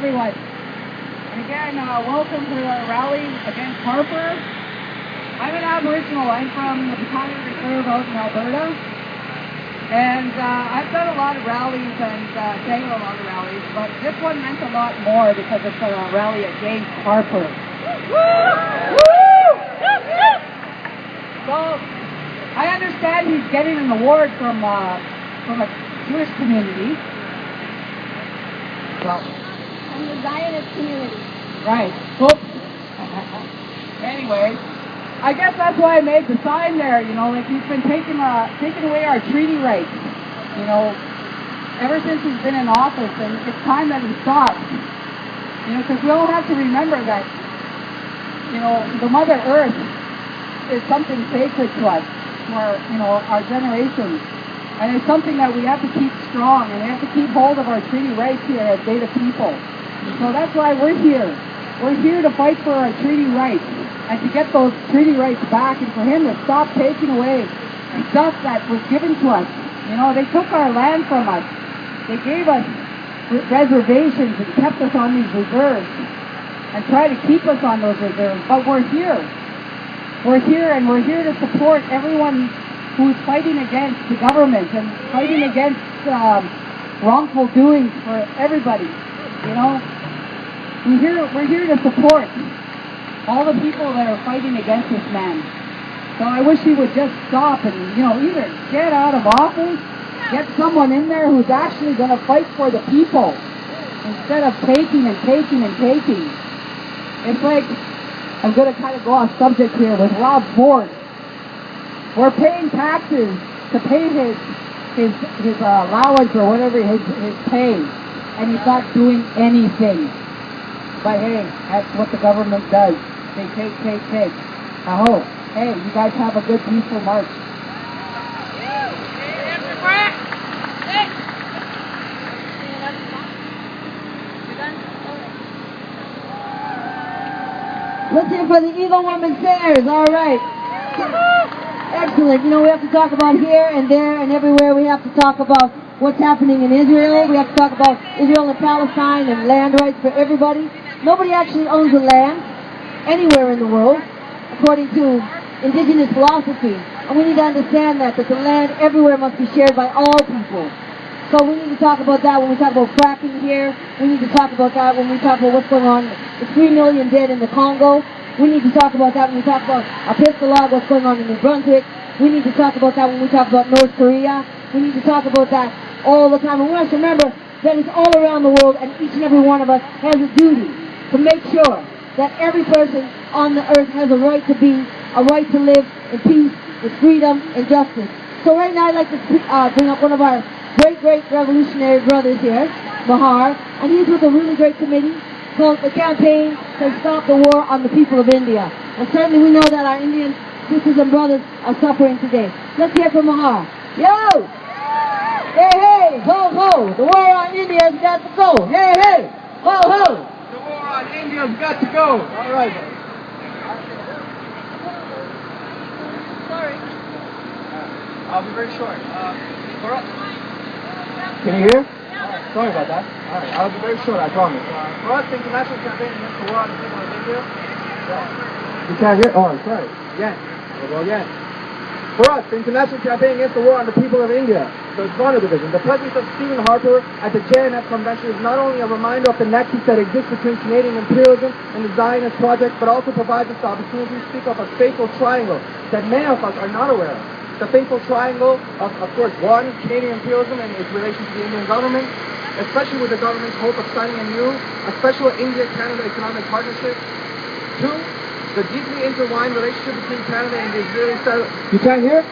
everyone. And again, welcome to our rally against Harper. I'm an Aboriginal. I'm from the Battalion Reserve out in Alberta. And I've done a lot of rallies and sang at a lot of rallies, but this one meant a lot more because it's a rally against Harper. So, I understand he's getting an award from a Jewish community. Well, from the Zionist community. Right. Oops. Anyway, I guess that's why I made the sign there. You know, like he's been taking away our treaty rights. You know, ever since he's been in office, and it's time that he stops. You know, because we all have to remember that, you know, the Mother Earth is something sacred to us, to our generations. And it's something that we have to keep strong, and we have to keep hold of our treaty rights here as Native people. So that's why we're here. We're here to fight for our treaty rights, and to get those treaty rights back, and for him to stop taking away stuff that was given to us. You know, they took our land from us. They gave us reservations and kept us on these reserves, and try to keep us on those reserves. But we're here. We're here, and we're here to support everyone who's fighting against the government and fighting against wrongful doings for everybody. You know, we're here to support all the people that are fighting against this man. So I wish he would just stop and, you know, either get out of office, get someone in there who's actually going to fight for the people instead of taking and taking and taking. It's like, I'm going to kind of go off subject here with Rob Ford. We're paying taxes to pay his allowance or whatever his pay, and he's not doing anything. But hey, that's what the government does. They take. I hope. Hey, you guys have a good, peaceful march. Let's hear for the Eagle Woman Singers. All right. Excellent. You know, we have to talk about here and there and everywhere. We have to talk about what's happening in Israel. We have to talk about Israel and Palestine and land rights for everybody. Nobody actually owns the land anywhere in the world, according to indigenous philosophy. And we need to understand that the land everywhere must be shared by all people. So we need to talk about that when we talk about fracking here. We need to talk about that when we talk about what's going on. The 3 million dead in the Congo. We need to talk about that when we talk about Episcologue, what's going on in New Brunswick. We need to talk about that when we talk about North Korea. We need to talk about that all the time. And we must remember that it's all around the world, and each and every one of us has a duty to make sure that every person on the earth has a right to be, a right to live in peace, with freedom, and justice. So right now I'd like to bring up one of our great revolutionary brothers here, Mahar, and he's with a really great committee called the Campaign to Stop the War on the People of India. And certainly we know that our Indian sisters and brothers are suffering today. Let's hear from Mahar. Yo! Hey, ho, ho! The war on India's got to go! Hey, ho, ho! The war on India's got to go! All right. Sorry. I'll be very short. Can you hear? Sorry about that. All right, I'll be very short, I promise. For us, the international campaign against the war on the people of India. You can't hear? Oh, I'm sorry. Again. We'll go again. For us, the international campaign against the war on the people of India. So it's Honor Division. The presence of Stephen Harper at the JNF convention is not only a reminder of the nexus that exists between Canadian imperialism and the Zionist project, but also provides us the opportunity to speak of a fateful triangle that many of us are not aware of. The fateful triangle of course, one, Canadian imperialism and its relation to the Indian government, especially with the government's hope of signing a special India-Canada economic partnership. Two, the deeply intertwined relationship between Canada and the Israeli settlement. You can't hear?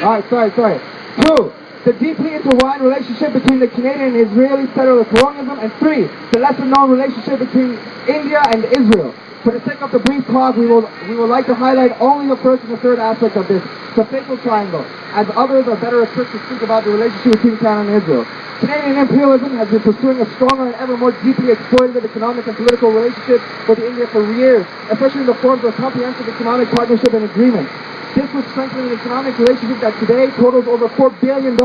Alright, sorry. Two, the deeply intertwined relationship between the Canadian and Israeli settler colonialism. And three, the lesser-known relationship between India and Israel. For the sake of the brief talk, we will like to highlight only the first and the third aspect of this, the fateful triangle, as others are better equipped to speak about the relationship between Canada and Israel. Canadian imperialism has been pursuing a stronger and ever more deeply exploitative economic and political relationship with India for years, especially in the forms of comprehensive economic partnership and agreement. This would strengthen an economic relationship that today totals over $4 billion.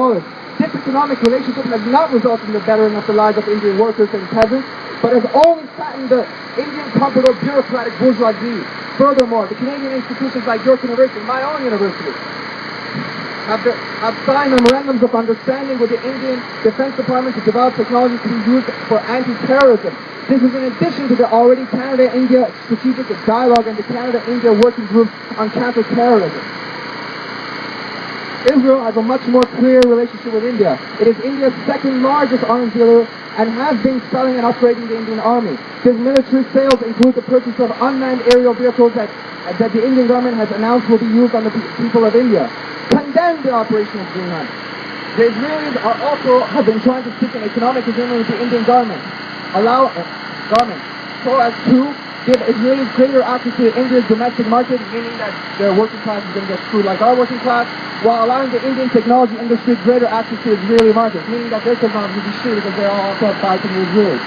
This economic relationship has not resulted in the bettering of the lives of Indian workers and peasants. but has only fattened the Indian comfortable bureaucratic bourgeoisie. Furthermore, the Canadian institutions like York University, my own university, have signed memorandums of understanding with the Indian Defense Department to develop technologies to be used for anti-terrorism. This is in addition to the already Canada-India Strategic Dialogue and the Canada-India Working Group on Counter-Terrorism. Israel has a much more clear relationship with India. It is India's second largest arms dealer and has been selling and upgrading the Indian army. This military sales include the purchase of unmanned aerial vehicles that the Indian government has announced will be used on the people of India. Condemn the operation of Green Hunt. The Israelis have been trying to seek an economic agreement with the Indian government, so as to give Israelis greater access to India's domestic market, meaning that their working class is going to get screwed like our working class, while allowing the Indian technology industry greater access to Israeli markets, meaning that their technology will be shit because they're all also fighting the Israelis.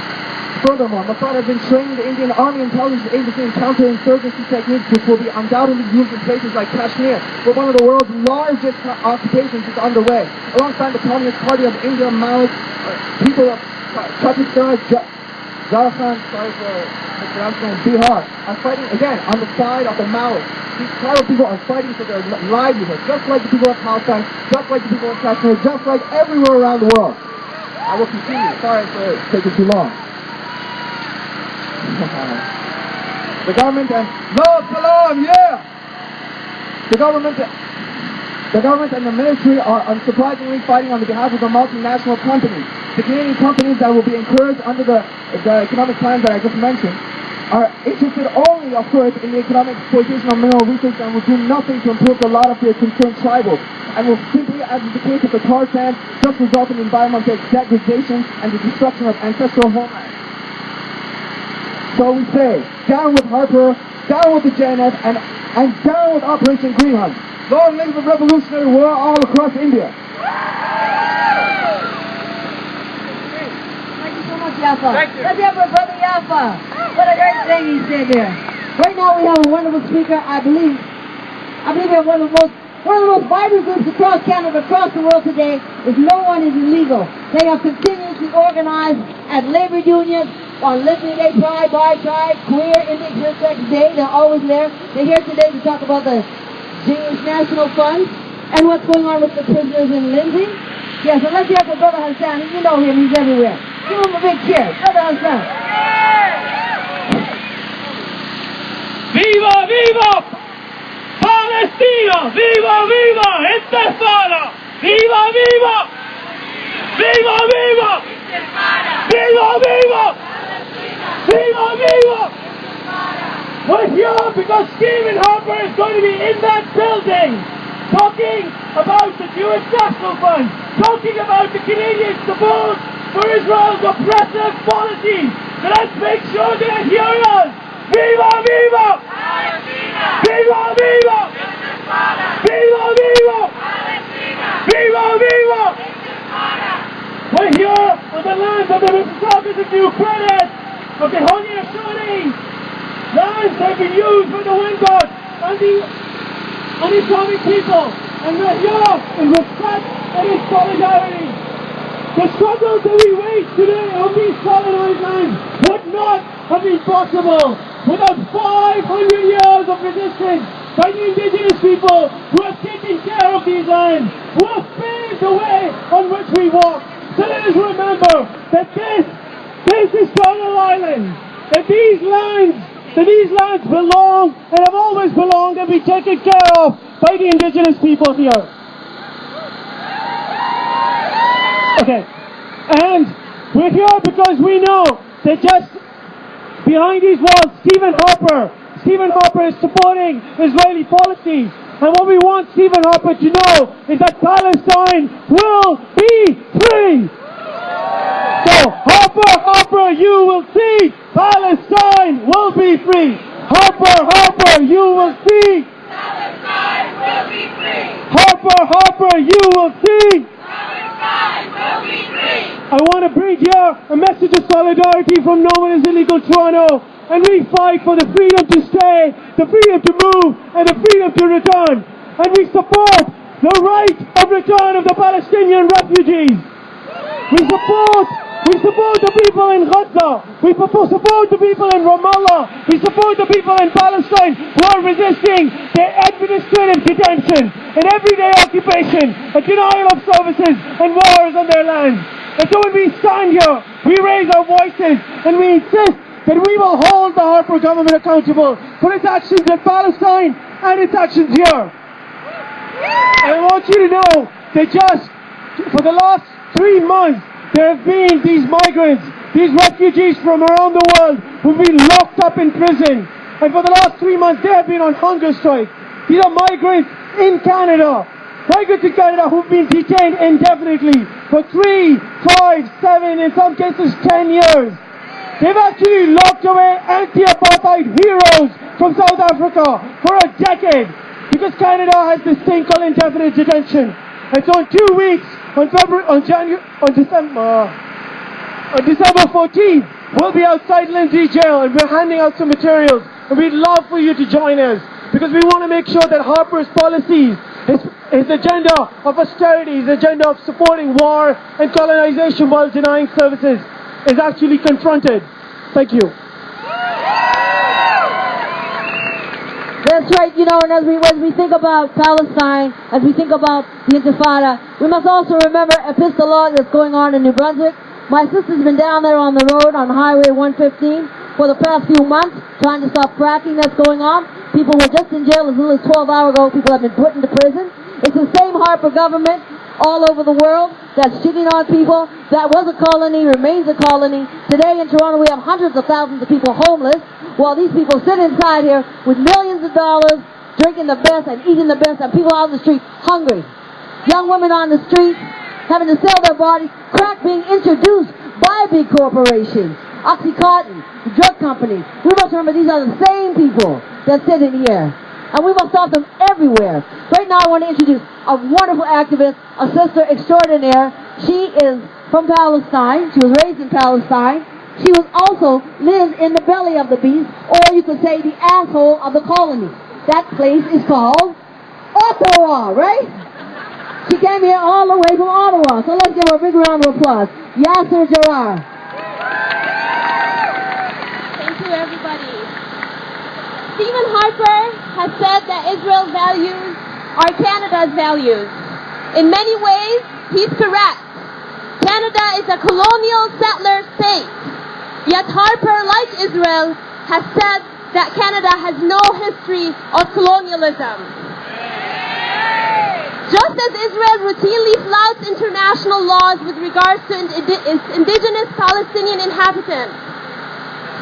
Furthermore, Mossad has been training the Indian Army Intelligence Agency in counterinsurgency techniques, which will be undoubtedly used in places like Kashmir, where one of the world's largest occupations is underway. Alongside the Communist Party of India, Maoist people of Pakistan, Jharkhand, sorry for mispronouncing, Bihar, are fighting again on the side of the Maoists. These tribal people are fighting for their livelihood, just like the people of Palestine, just like the people of Kashmir, just like everywhere around the world. I will continue. Sorry for taking too long. The government and Salam, yeah! The government and the military are unsurprisingly fighting on behalf of the multinational companies. The Canadian companies that will be encouraged under the economic plans that I just mentioned are interested only, of course, in the economic exploitation of mineral resources and will do nothing to improve the lot of their concerned tribals, and will simply, as is the case with the tar sands, just result in environmental degradation and the destruction of ancestral homelands. So we say, down with Harper, down with the JNF, and down with Operation Green Hunt. Long live the Revolutionary War all across India. Thank you so much, Yaffa. Thank you. Let's hear for Brother Yaffa. What a great thing he said there. Right now we have a wonderful speaker. I believe we have one of the most vibrant groups across Canada, across the world today, is No One is Illegal. They are continuously organized at labor unions, on Lesbian Day, Pride, Bi Pride, Queer, Indian Intersex Day. They're always there. They're here today to talk about the Jewish National Fund and what's going on with the prisoners in Lindsay. Yes, and let's hear for Brother Hassan. You know him, he's everywhere. Give him a big cheer. Brother Hassan. Viva, viva! Palestina! Viva, viva! Intifada! Viva, viva! Viva, viva! Viva, viva! Viva, viva! We're here because Stephen Harper is going to be in that building talking about the Jewish National Fund, talking about the Canadian support for Israel's oppressive policies. So let's make sure they hear us. Viva, viva! Viva, viva! Viva, viva! Viva, viva! We're here on the land of the Mississaugas of the Ukrainians, of the Haudenosaunee. Lands have been used by the wind god and the Islamic people, and we're here in respect and in solidarity. The struggles that we wage today on these colonized lands would not have been possible without 500 years of resistance by the indigenous people who have taken care of these lands, who have paved the way on which we walk. So let us remember that this is Turtle Island, that these lands belong and have always belonged and be taken care of by the indigenous people here. Okay, and we're here because we know that just behind these walls, Stephen Harper is supporting Israeli policies. And what we want Stephen Harper to know is that Palestine will be free. So, Harper, you will see Palestine will be free. Harper, you will see Palestine will be free. Harper, you will see Palestine will be free. I want to bring here a message of solidarity from No One is Illegal Toronto. And we fight for the freedom to stay, the freedom to move, and the freedom to return. And we support the right of return of the Palestinian refugees. We support support the people in Gaza. We support the people in Ramallah. We support the people in Palestine who are resisting their administrative detention and everyday occupation, a denial of services and wars on their land. And so when we stand here, we raise our voices and we insist that we will hold the Harper government accountable for its actions in Palestine and its actions here. And I want you to know that just for the last 3 months, there have been these migrants, these refugees from around the world who've been locked up in prison. And for the last 3 months, they have been on hunger strike. These are migrants in Canada. Migrants in Canada who've been detained indefinitely for 3, 5, 7, in some cases 10 years. They've actually locked away anti-apartheid heroes from South Africa for a decade because Canada has this thing called indefinite detention. And so in 2 weeks, on December 14th, we'll be outside Lindsay Jail and we're handing out some materials. And we'd love for you to join us because we want to make sure that Harper's policies, his agenda of austerity, his agenda of supporting war and colonization while denying services is actually confronted. Thank you. That's right, you know, and as we think about Palestine, as we think about the Intifada, we must also remember epistolog that's going on in New Brunswick. My sister's been down there on the road on Highway 115 for the past few months trying to stop fracking that's going on. People were just in jail as little as 12 hours ago. People have been put into prison. It's the same Harper government all over the world that's cheating on people. That was a colony, remains a colony. Today in Toronto we have hundreds of thousands of people homeless, while these people sit inside here with millions of dollars, drinking the best and eating the best, and people out on the street hungry. Young women on the street having to sell their bodies, crack being introduced by big corporations, Oxycontin, the drug companies. We must remember these are the same people that sit in here. And we must stop them everywhere. Right now I want to introduce a wonderful activist, a sister extraordinaire. She is from Palestine. She was raised in Palestine. She was also lives in the belly of the beast, or you could say the asshole of the colony. That place is called Ottawa, right? She came here all the way from Ottawa. So let's give her a big round of applause. Yasser Jarrah. Thank you, everybody. Stephen Harper has said that Israel's values are Canada's values. In many ways, he's correct. Canada is a colonial settler state. Yet Harper, like Israel, has said that Canada has no history of colonialism. Just as Israel routinely flouts international laws with regards to its indigenous Palestinian inhabitants,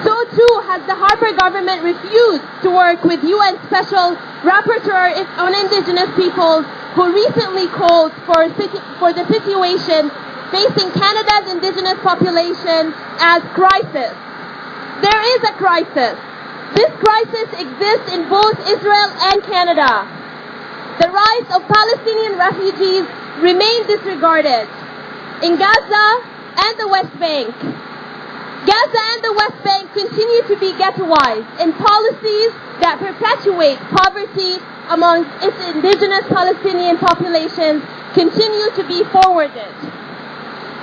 so too has the Harper government refused to work with UN Special Rapporteur on Indigenous Peoples, who recently called for the situation facing Canada's Indigenous population as crisis. There is a crisis. This crisis exists in both Israel and Canada. The rights of Palestinian refugees remain disregarded in Gaza and the West Bank. Gaza and the West Bank continue to be ghettoized in policies that perpetuate poverty amongst its indigenous Palestinian populations continue to be forwarded.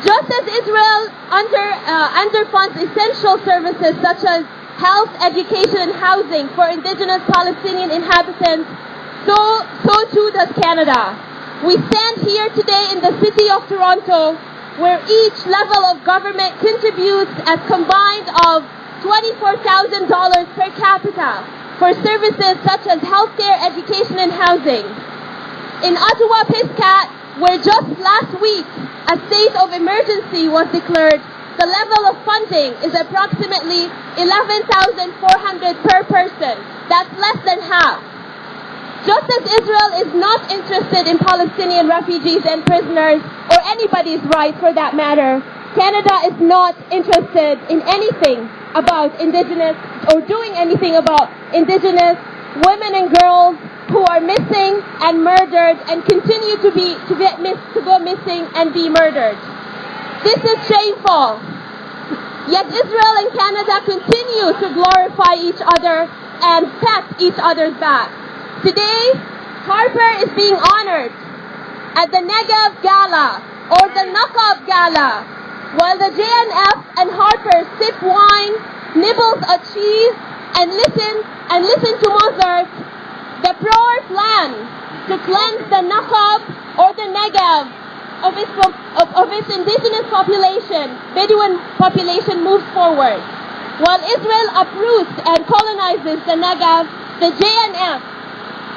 Just as Israel underfunds essential services such as health, education, and housing for indigenous Palestinian inhabitants, so too does Canada. We stand here today in the city of Toronto, where each level of government contributes a combined of $24,000 per capita for services such as healthcare, education, and housing. In Ottawa-Piscat, where just last week a state of emergency was declared, the level of funding is approximately $11,400 per person. That's less than half. Just as Israel is not interested in Palestinian refugees and prisoners, or anybody's rights for that matter, Canada is not interested in anything about Indigenous, or doing anything about Indigenous women and girls who are missing and murdered and continue to go missing and be murdered. This is shameful. Yet Israel and Canada continue to glorify each other and pat each other's back. Today, Harper is being honored at the Negev Gala, or the Nakab Gala, while the JNF and Harper sip wine, nibbles a cheese, and listen to Mozart, the Proer plan to cleanse the Nakab or the Negev of its indigenous population, Bedouin population, moves forward. While Israel uproots and colonizes the Negev, the JNF,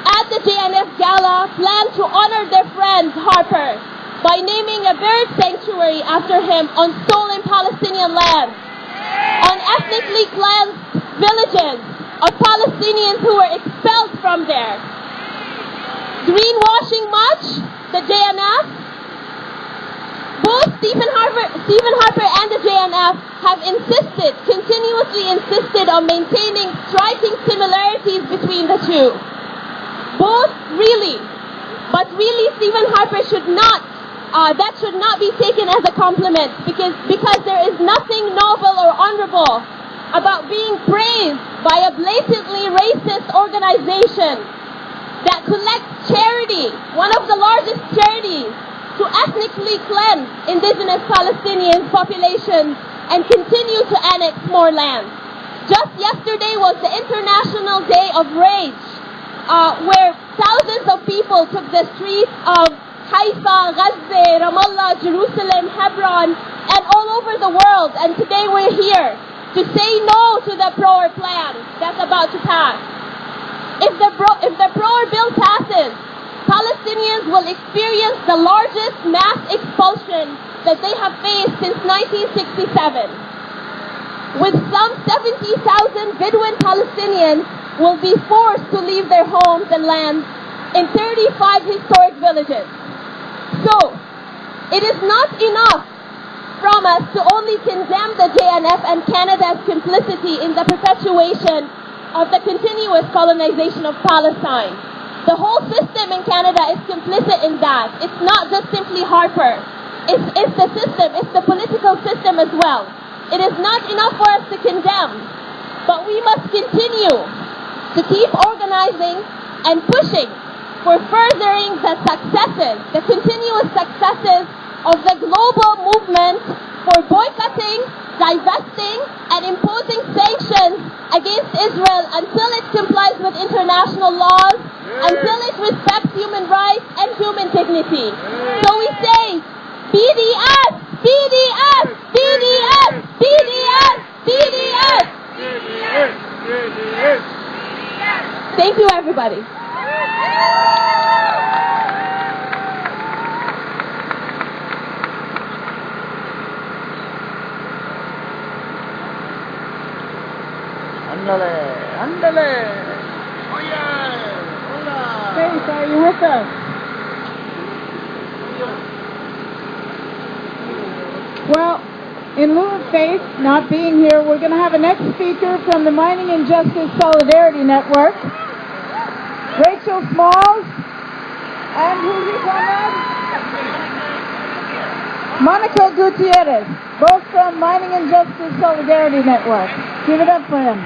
at the JNF Gala, plan to honor their friend Harper by naming a bird sanctuary after him on stolen Palestinian land, on ethnically cleansed villages of Palestinians who were expelled from there. Greenwashing much, the JNF? Both Stephen Harper and the JNF have continuously insisted on maintaining striking similarities between the two. Both really, but really Stephen Harper that should not be taken as a compliment because there is nothing noble or honorable about being praised by a blatantly racist organization that collects charity, one of the largest charities, to ethnically cleanse indigenous Palestinian populations and continue to annex more land. Just yesterday was the International Day of Rage, where thousands of people took the streets of Haifa, Gaza, Ramallah, Jerusalem, Hebron, and all over the world. And today we're here to say no to the Proer plan that's about to pass. If the Proer bill passes, Palestinians will experience the largest mass expulsion that they have faced since 1967. With some 70,000 Bedouin Palestinians will be forced to leave their homes and lands in 35 historic villages. So, it is not enough from us to only condemn the JNF and Canada's complicity in the perpetuation of the continuous colonization of Palestine. The whole system in Canada is complicit in that. It's not just simply Harper. It's the system, it's the political system as well. It is not enough for us to condemn, but we must continue to keep organizing and pushing for furthering the successes, the continuous successes of the global movement for boycotting, divesting, and imposing sanctions against Israel until it complies with international laws, until it respects human rights and human dignity. So we say, BDS, BDS, BDS, BDS, BDS. Thank you, everybody. Ándale. Oye, hola. Faith, are you with us? Well, in lieu of Faith not being here, we're going to have a next speaker from the Mining and Justice Solidarity Network, Rachel Smalls, and who's your comrade? Monica Gutierrez, both from Mining and Justice Solidarity Network. Give it up for them.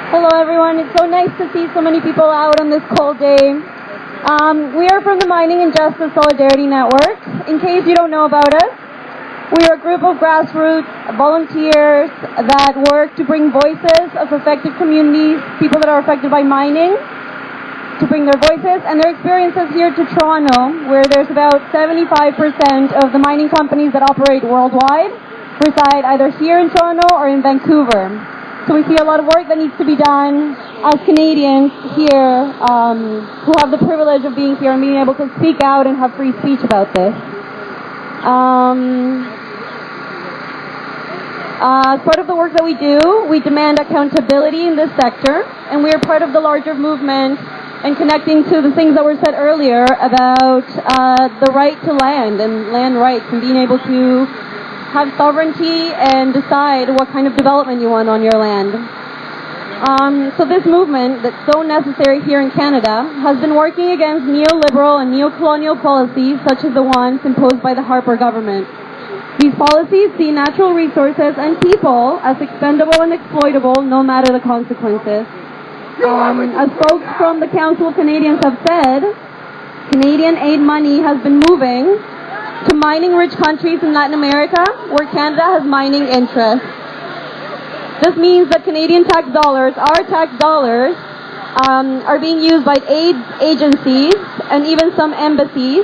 Hello everyone, it's so nice to see so many people out on this cold day. We are from the Mining and Justice Solidarity Network. In case you don't know about us, we are a group of grassroots volunteers that work to bring voices of affected communities, people that are affected by mining, to bring their voices and their experiences here to Toronto, where there's about 75% of the mining companies that operate worldwide reside either here in Toronto or in Vancouver. So we see a lot of work that needs to be done as Canadians here who have the privilege of being here and being able to speak out and have free speech about this. As part of the work that we do, we demand accountability in this sector, and we are part of the larger movement and connecting to the things that were said earlier about the right to land and land rights and being able to have sovereignty and decide what kind of development you want on your land. So this movement that's so necessary here in Canada has been working against neoliberal and neocolonial policies such as the ones imposed by the Harper government. These policies see natural resources and people as expendable and exploitable no matter the consequences. As folks from the Council of Canadians have said, Canadian aid money has been moving to mining-rich countries in Latin America, where Canada has mining interests. This means that Canadian tax dollars, our tax dollars, are being used by aid agencies and even some embassies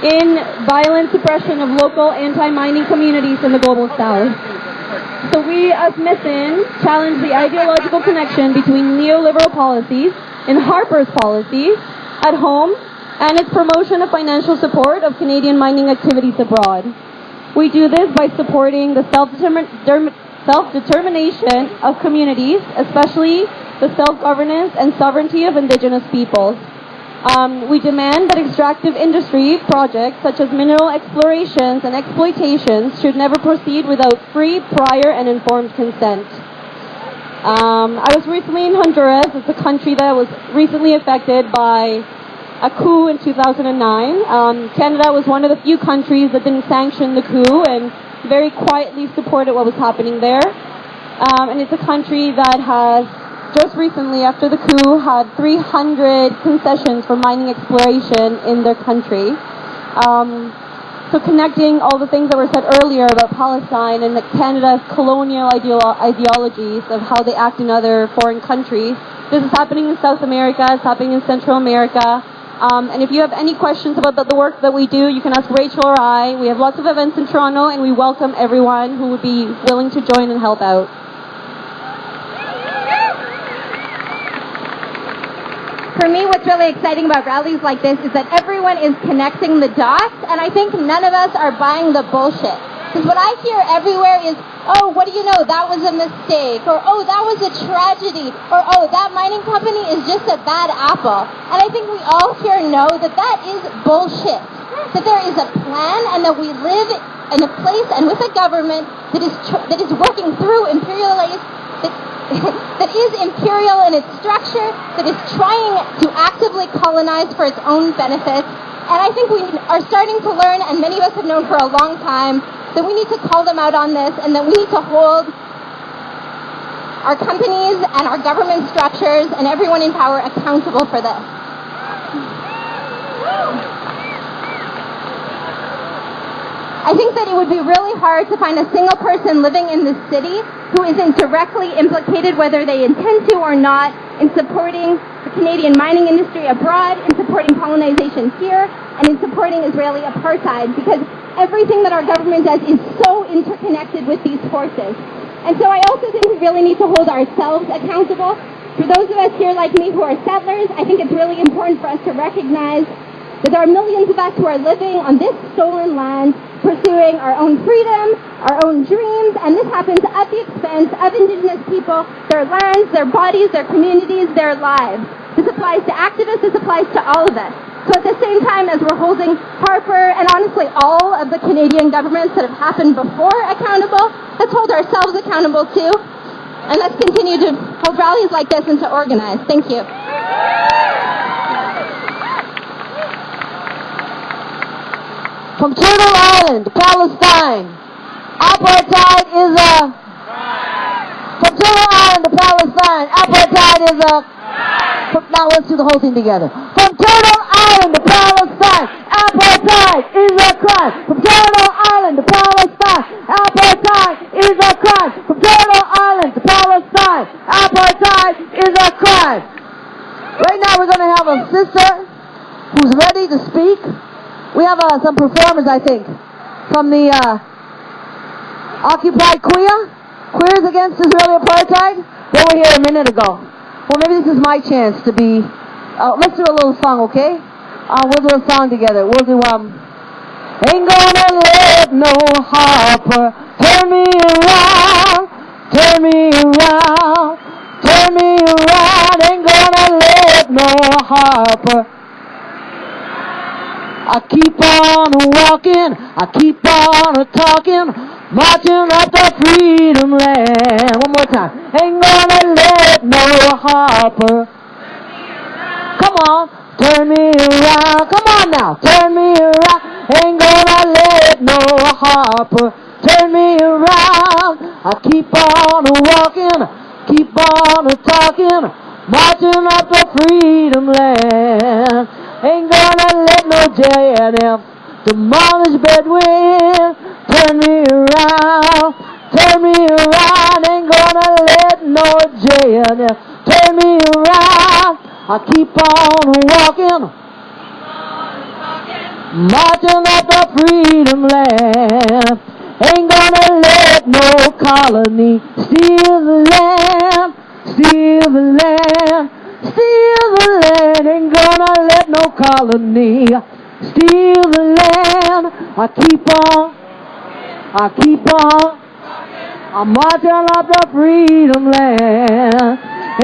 in violent suppression of local anti-mining communities in the Global South. So we as MISSIN challenge the ideological connection between neoliberal policies and Harper's policies at home and its promotion of financial support of Canadian mining activities abroad. We do this by supporting the self-determination of communities, especially the self-governance and sovereignty of Indigenous peoples. We demand that extractive industry projects such as mineral explorations and exploitations should never proceed without free, prior, and informed consent. I was recently in Honduras. It's a country that was recently affected by a coup in 2009. Canada was one of the few countries that didn't sanction the coup and very quietly supported what was happening there. And it's a country that has just recently, after the coup, had 300 concessions for mining exploration in their country. So connecting all the things that were said earlier about Palestine and Canada's colonial ideologies of how they act in other foreign countries, this is happening in South America, it's happening in Central America. And if you have any questions about the work that we do, you can ask Rachel or I. We have lots of events in Toronto, and we welcome everyone who would be willing to join and help out. For me, what's really exciting about rallies like this is that everyone is connecting the dots, and I think none of us are buying the bullshit. Because what I hear everywhere is, oh, what do you know, that was a mistake, or oh, that was a tragedy, or oh, that mining company is just a bad apple. And I think we all here know that that is bullshit. That there is a plan, and that we live in a place and with a government that is working through that is imperial in its structure, that is trying to actively colonize for its own benefits. And I think we are starting to learn, and many of us have known for a long time, that we need to call them out on this, and that we need to hold our companies and our government structures and everyone in power accountable for this. I think that it would be really hard to find a single person living in this city who isn't directly implicated, whether they intend to or not, in supporting the Canadian mining industry abroad, in supporting colonization here, and in supporting Israeli apartheid, because everything that our government does is so interconnected with these forces. And so I also think we really need to hold ourselves accountable. For those of us here like me who are settlers, I think it's really important for us to recognize that there are millions of us who are living on this stolen land, pursuing our own freedom, our own dreams, and this happens at the expense of Indigenous people, their lands, their bodies, their communities, their lives. This applies to activists, this applies to all of us. So at the same time as we're holding Harper and honestly all of the Canadian governments that have happened before accountable, let's hold ourselves accountable too, and let's continue to hold rallies like this and to organize. Thank you. From Turtle Island to Palestine, apartheid is a crime. From Turtle Island to Palestine, apartheid is a crime. Now let's do the whole thing together. From Turtle Island to Palestine, apartheid is a crime. From Turtle Island to Palestine, apartheid is a crime. From Turtle Island to Palestine, apartheid is a crime. Right now we're going to have a sister who's ready to speak. We have some performers, I think, from the Occupy Queers Against Israeli Apartheid. They were here a minute ago. Well, maybe this is my chance to be... let's do a little song, okay? We'll do a song together. We'll do, Ain't gonna let no Harper turn me around, turn me around, turn me around. Ain't gonna let no Harper. I keep on walking, I keep on talking, marching up the freedom land. One more time. Ain't gonna let no Harper. Come on, turn me around. Come on now, turn me around. Ain't gonna let no Harper turn me around. I keep on walking, keep on talking, marching up the freedom land. Ain't gonna let no J&M demolish Bedouin. Turn me around. Turn me around. Ain't gonna let no J&M turn me around. I keep on walking. Marching up the freedom land. Ain't gonna let no colony steal the land. Steal the land. Steal the land. Ain't gonna let no colony steal the land. I keep on. I'm marching up the freedom land.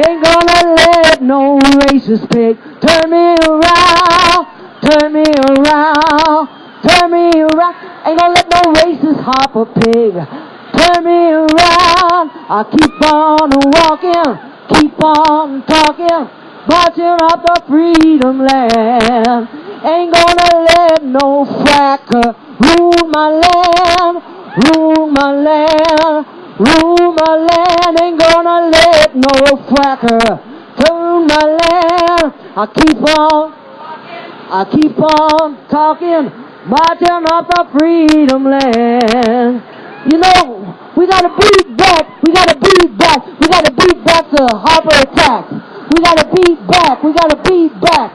Ain't gonna let no racist pig turn me around. Turn me around. Turn me around. Ain't gonna let no racist Harper pig turn me around. I keep on walking. Keep on talking. Marching up the freedom land. Ain't gonna let no fracker rule my land. Rule my land. Rule my land. Ain't gonna let no fracker turn my land. I keep on talking, marching up the freedom land. You know, we gotta beat back. We gotta beat back. We gotta beat back the Harper attack. We gotta beat back. We gotta beat back.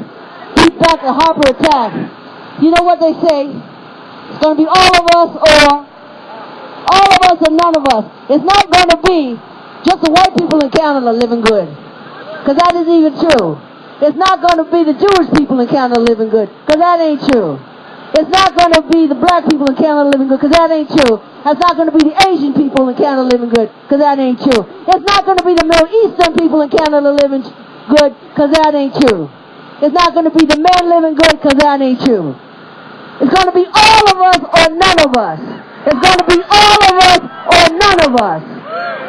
Beat back the Harper attack. You know what they say? It's gonna be all of us or none of us. It's not gonna be just the white people in Canada living good, because that isn't even true. It's not going to be the Jewish people in Canada living good, because that ain't true. It's not going to be the black people in Canada living good, because that ain't true. It's not going to be the Asian people in Canada living good, because that ain't true. It's not going to be the Middle Eastern people in Canada living good, because that ain't true. It's not going to be the men living good, because that ain't true. It's going to be all of us or none of us. It's going to be all of us or none of us.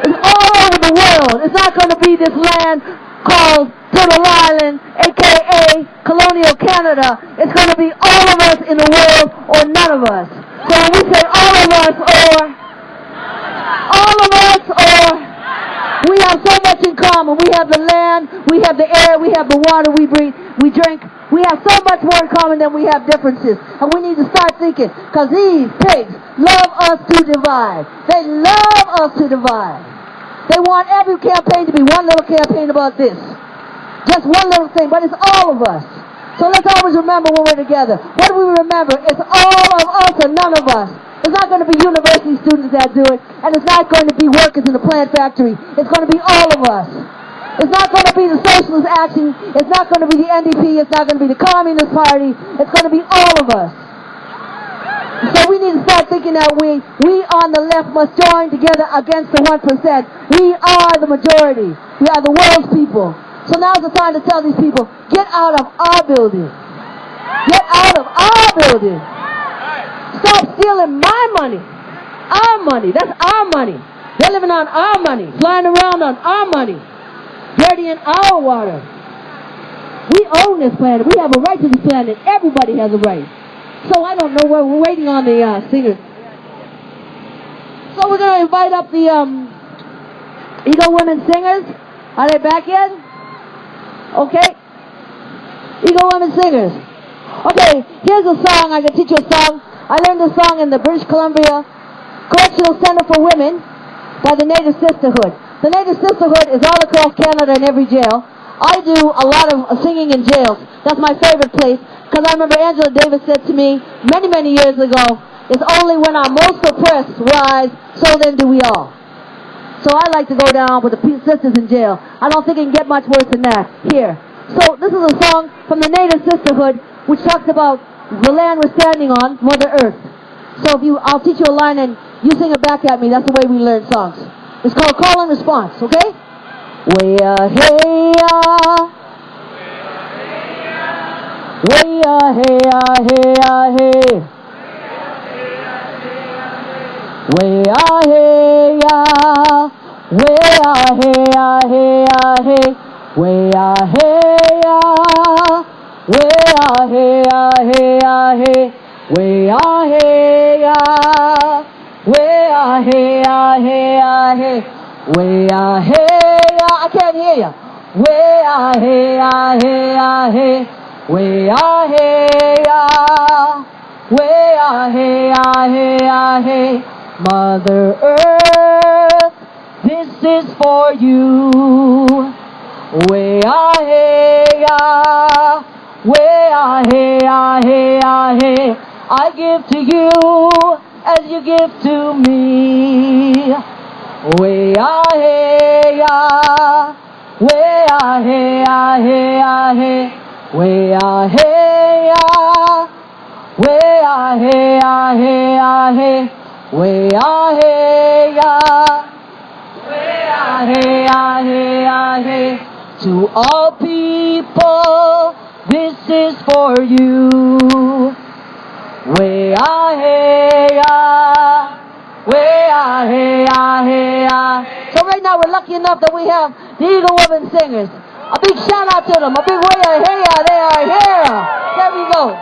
It's all over the world. It's not going to be this land called Turtle Island, a.k.a. colonial Canada. It's going to be all of us in the world or none of us. So when we say all of us or, we have so much in common. We have the land, we have the air, we have the water we breathe, we drink. We have so much more in common than we have differences. And we need to start thinking, because these pigs love us to divide. They love us to divide. They want every campaign to be one little campaign about this. Just one little thing, but it's all of us. So let's always remember when we're together. What do we remember? It's all of us and none of us. It's not going to be university students that do it, and it's not going to be workers in the plant factory. It's going to be all of us. It's not going to be the Socialist Action. It's not going to be the NDP. It's not going to be the Communist Party. It's going to be all of us. So we need to start thinking that we on the left must join together against the 1%. We are the majority. We are the world's people. So now's the time to tell these people, get out of our building. Get out of our building. Stop stealing my money. Our money. That's our money. They're living on our money. Flying around on our money. Dirtying our water. We own this planet. We have a right to this planet. Everybody has a right. So I don't know where we're waiting on the singers. So we're going to invite up the Eagle Women Singers. Are they back yet? Okay. Eagle Women Singers. Okay, here's a song. I can teach you a song. I learned this song in the British Columbia Correctional Center for Women by the Native Sisterhood. The Native Sisterhood is all across Canada in every jail. I do a lot of singing in jails. That's my favorite place, because I remember Angela Davis said to me many, many years ago, it's only when our most oppressed rise, so then do we all. So I like to go down with the sisters in jail. I don't think it can get much worse than that. Here. So this is a song from the Native Sisterhood, which talks about the land we're standing on, Mother Earth. So I'll teach you a line and you sing it back at me. That's the way we learn songs. It's called Call and Response, okay? Way hey way hey hey way hey way hey way I can't hear ya. Way hey way ah hey ah, way ah hey ah hey ah hey. Mother Earth, this is for you. Way ah hey ah, way ah hey ah hey ah hey. I give to you as you give to me. Way ah hey ah, way ah hey ah hey ah hey. Way ah hey ah, way ah hey ah hey ah hey. Way ah hey ah, way ah hey ah hey ah hey. To all people, this is for you. Way ah hey ah, way ah hey ah hey ah. So right now we're lucky enough that we have the Eagle Women Singers. A big shout out to them. A big way ah hey ah, they are here. There we go.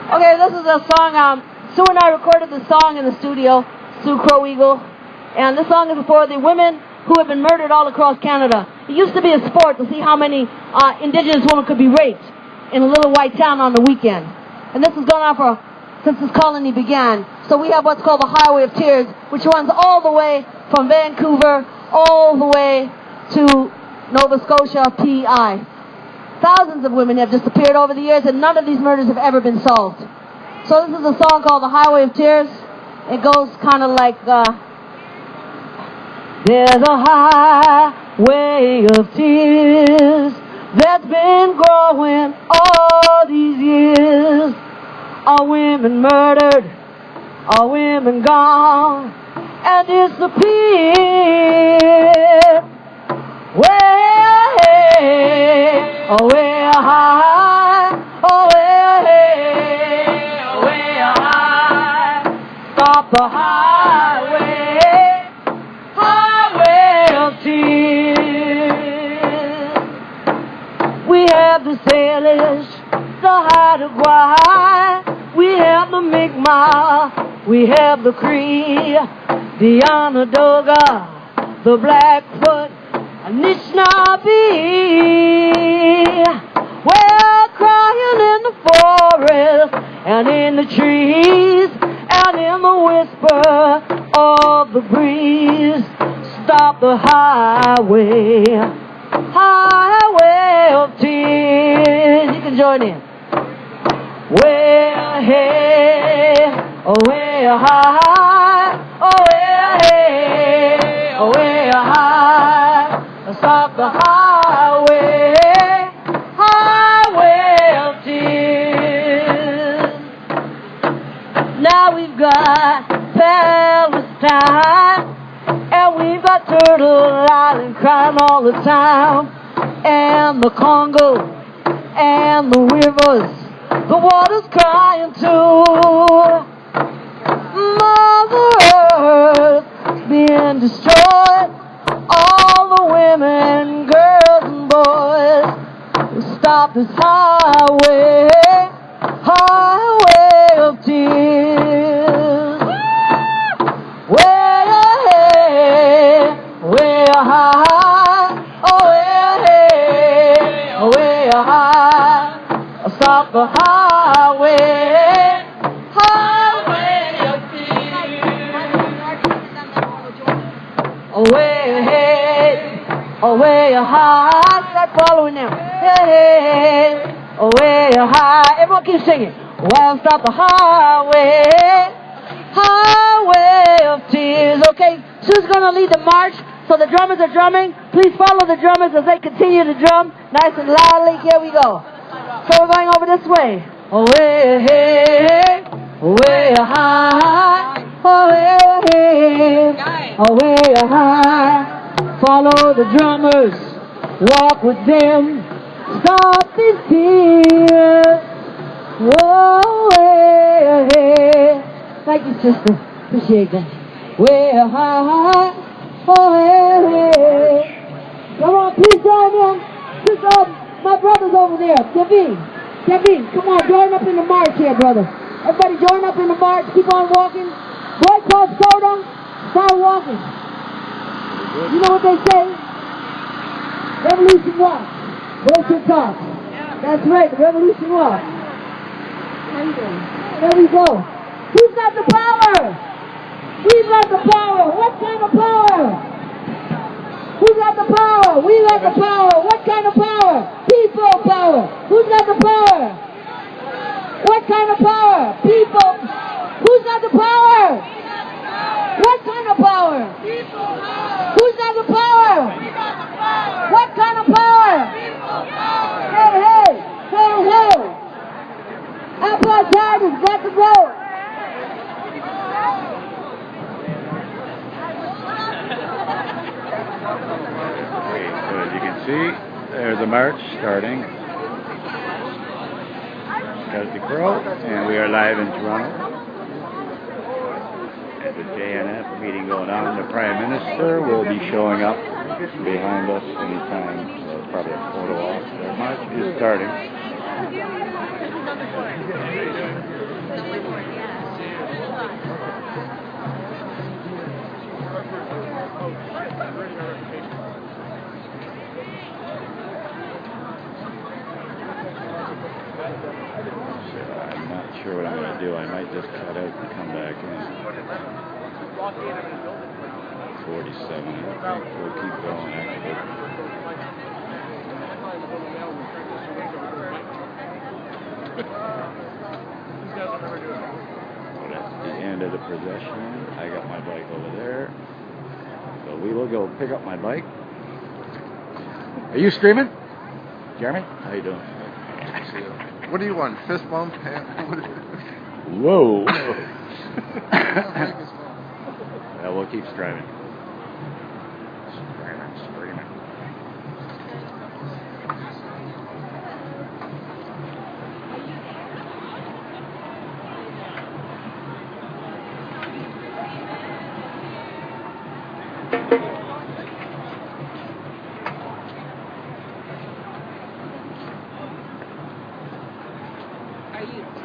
Okay, this is a song, Sue and I recorded the song in the studio, Sue Crow Eagle, and this song is for the women who have been murdered all across Canada. It used to be a sport to see how many Indigenous women could be raped in a little white town on the weekend. And this has gone on since this colony began. So we have what's called the Highway of Tears, which runs all the way from Vancouver, all the way to Nova Scotia, PI. Thousands of women have disappeared over the years, and none of these murders have ever been solved. So this is a song called The Highway of Tears. It goes kind of like, there's a highway of tears that's been growing all these years. All women murdered, all women gone and disappeared. Way, oh way high, oh way high. Stop the highway, highway of tears. We have the Salish, the Haida, we have the Mi'kmaq, we have the Cree, the Onondaga, the Blackfoot, Anishinaabe. We're crying in the forest and in the trees and in the whisper of the breeze. Stop the highway, highway of tears. You can join in. Way ahead, way high, way ahead, way high. Stop the highway, highway of tears. Now we've got Palestine, and we've got Turtle Island crying all the time, and the Congo, and the rivers, the water's crying too. Mother Earth is being destroyed. All the women, girls and boys, stop this highway, highway of tears. Way ahead, way high, oh way ahead, way high. Stop the highway, highway of tears. Way ahead, way high. Start following them. Hey, way high. Everyone keep singing. Well, stop the highway, highway of tears. Okay, Sue's gonna lead the march. So the drummers are drumming. Please follow the drummers as they continue to drum nice and loudly. Here we go. So we're going over this way. Way ahead, way high, way ahead, way high. Follow the drummers, walk with them, stop these tears. Whoa, way ahead. Thank you, sister. Appreciate that. Way high, way ahead. Come on, please join in. My brother's over there, Kevin, come on, join up in the march here, brother. Everybody join up in the march, keep on walking. Boycott soda, Start walking. You know what they say? Revolution walks. Bullshit talk. That's right, the revolution walks. There we go. Who's got the power? We've got the power. What kind of power? Who's got the power? We got the power. What kind of power? People power. Who's got the power? What kind of power? People. Who's got the power? What kind of power? Who's got the power? What kind of power? Hey, hey, hey, hey. Apartheid has got to go. So as you can see, there's a march starting. There's the crow, and we are live in Toronto. At the JNF meeting going on, the Prime Minister will be showing up behind us anytime. So probably a photo op. The march is starting. I'm not sure what I'm going to do. I might just cut out and come back in. 47. I think we'll keep going actually. Well, that's the end of the procession. I got my bike over there. So we will go pick up my bike. Are you streaming? Jeremy? How you doing? What do you want? Fist bump? Whoa. Well, we'll keep streaming. Streaming.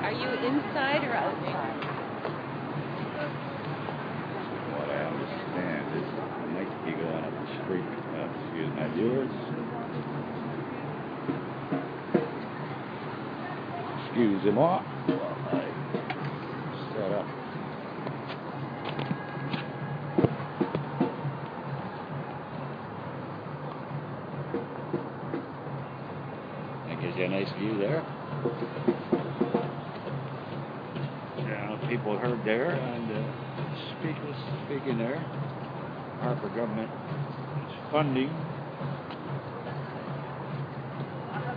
Are you inside or outside? What I understand is I might be going up the street. Excuse my viewers. Excusez-moi. While I set up. That gives you a nice view there. People heard there, and speakers speaking there. Harper government is funding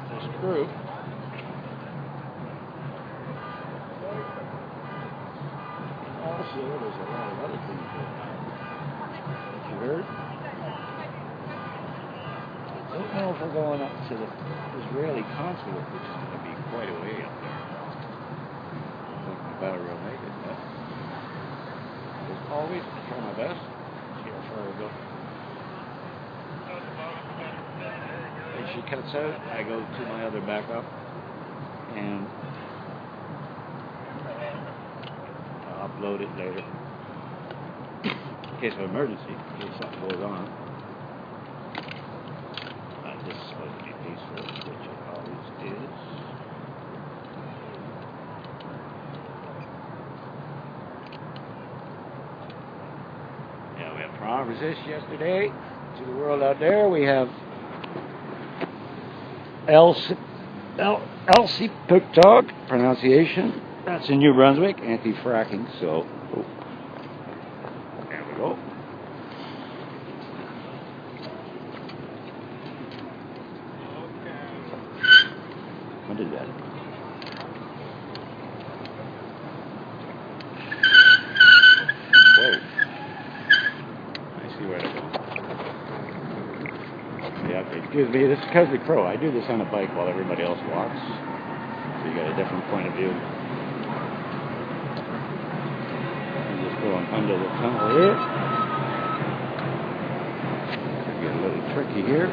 this group. Also, there's a lot of other things that you heard. I don't know if we're going up to the Israeli consulate, which is going to be quite a way up there. About real naked, but as always, try my best. See how far we go. If she cuts out, I go to my other backup and I'll upload it later in case of emergency, in case something goes on. This is supposed to be peaceful, which it always is. Resist yesterday to the world out there. We have Elsie Pugtog pronunciation. That's in New Brunswick, anti-fracking. So there we go. What is that? Whoa. Excuse me, this is Cousin Crow. I do this on a bike while everybody else walks. So you got a different point of view. I'm just going under the tunnel here. Could get a little tricky here.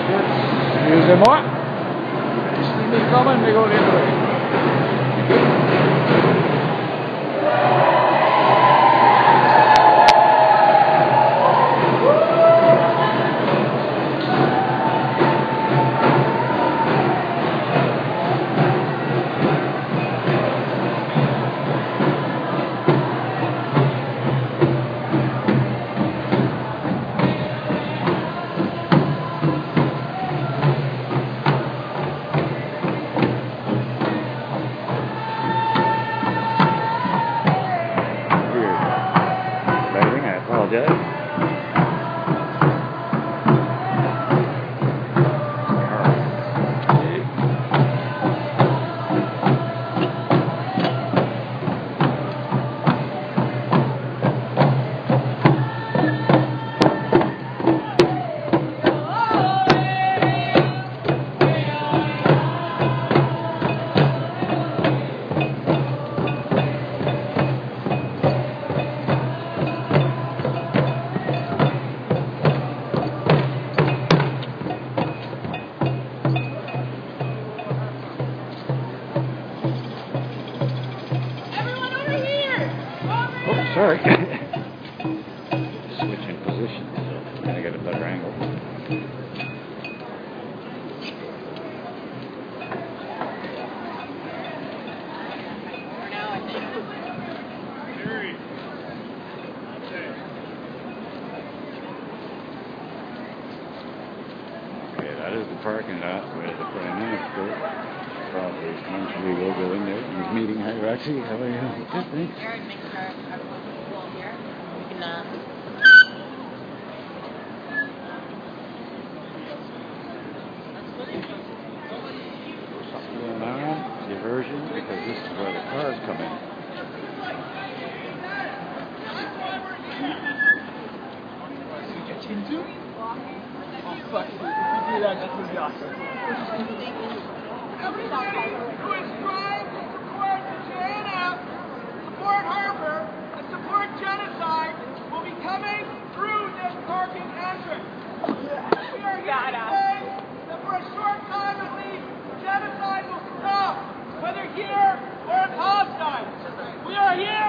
Excuse moi. You see me coming, they go the other way. Sorry. Switching positions, so gotta get a better angle. Okay, that is the parking lot where the Prime Minister probably eventually will go in there. He's meeting. Hi, Roxy. How are you? Good, thanks. Something going on, diversion, because this is where the cars come in. Everybody who is trying to support the JNF, support Harper, and support genocide will be coming through this parking entrance. We are here to say that for a short time at least, genocide will stop, whether here or in Palestine. We are here